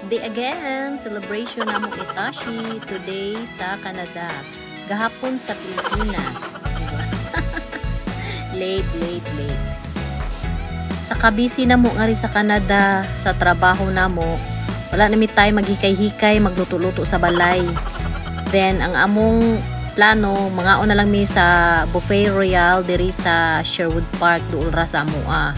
birthday again! Celebration na mo Itashi today sa Canada. Gahapon sa Pilipinas. Diba? late. Sa kabisi na mo nga rin sa Canada, sa trabaho na mo, wala namin tayo maghikay-hikay, magluto-luto sa balay. Then, ang among plano, mga na lang mi sa Buffet Royal diri sa Sherwood Park, doon ra sa Amua.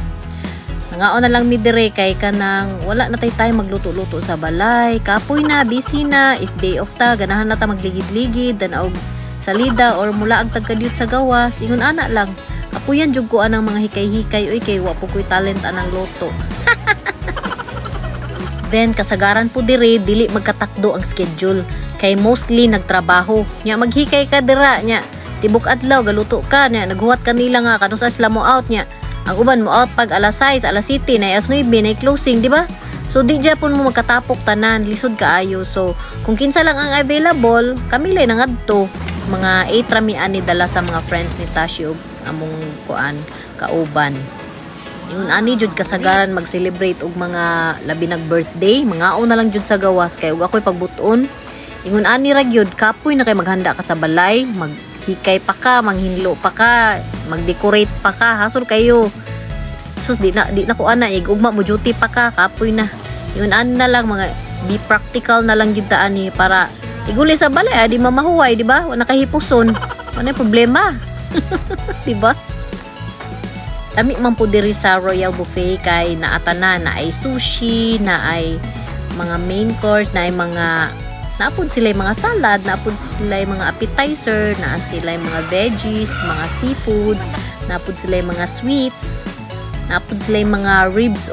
Nga na lang mi dire kay kanang wala na tayo magluto-luto sa balay. Kapoy na, busy na. If day off ta, ganahan na ta magligid-ligid, danaog salida or mula ang tagkadyot sa gawas. Ingon ana lang. Kapuyan jud ko anang mga hikay-hikay. Oy kay wa po ko'y talent anang luto. Then kasagaran po dire dili magkatakdo ang schedule kay mostly nagtrabaho. Nya maghikay ka dira nya. Tibok adlaw galuto ka nya naghuwat kanila nga kanus sila mo out nya. Ang uban mo out pag alas 6, alas 7, na alas 9, na closing, di ba? So, di dyan mo magkatapok tanan, lisod kaayo. So, kung kinsa lang ang available, kami lang nangadto. Mga 8 ramian ni dala sa mga friends ni Tashi og among kuan, kauban. Yung ani jud kasagaran mag-celebrate og mga labi nag-birthday, mga na lang jud sa gawas. Kay og ako'y pagbuton. Ingon ani ra gyud kapoy na kay maghanda ka sa balay, hikay pa ka, manghinlo pa ka, mag-decorate pa ka, hasol kayo. Sus, di na ko ana, ugma mo duty pa ka, kapoy na. Yun, na lang, mga, be practical na lang yun ani, para iguli sa balay, di mamahuway, di ba? Wala kahipuson. Ano yung problema? Di ba? Dami man po diri sa Royal Buffet kay naatanan na ay sushi, na ay mga main course, na ay mga naapod sila yung mga salad, naapod sila yung mga appetizer, na sila yung mga veggies, mga seafoods, naapod sila yung mga sweets, naapod sila yung mga ribs,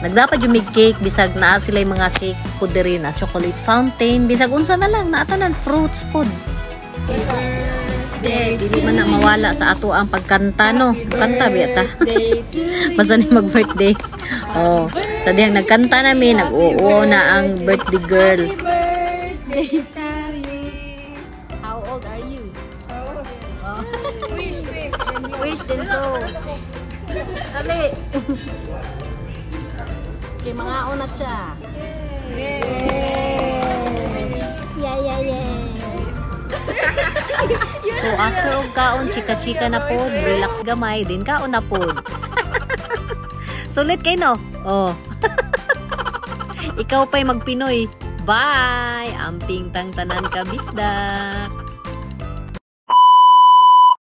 nagdapat yung cake, bisag na sila yung mga cake po diri na chocolate fountain, bisag unsa na lang, naatanan, fruits po. Dili man na mawala sa ato ang pagkanta, no? Kanta, biyata. Basta ni mag-birthday. Sa diyang nagkanta namin, nag-oo na ang birthday girl. How old are you? Wish din to. Dali. Okay, mga unat siya. Yeah. So after og kaon, chika-chika na pod, relax gamay, din kaon na pod. Sulit kay no? Ikaw pa'y magpinoy. Bye! Amping tang tanan ka bisda.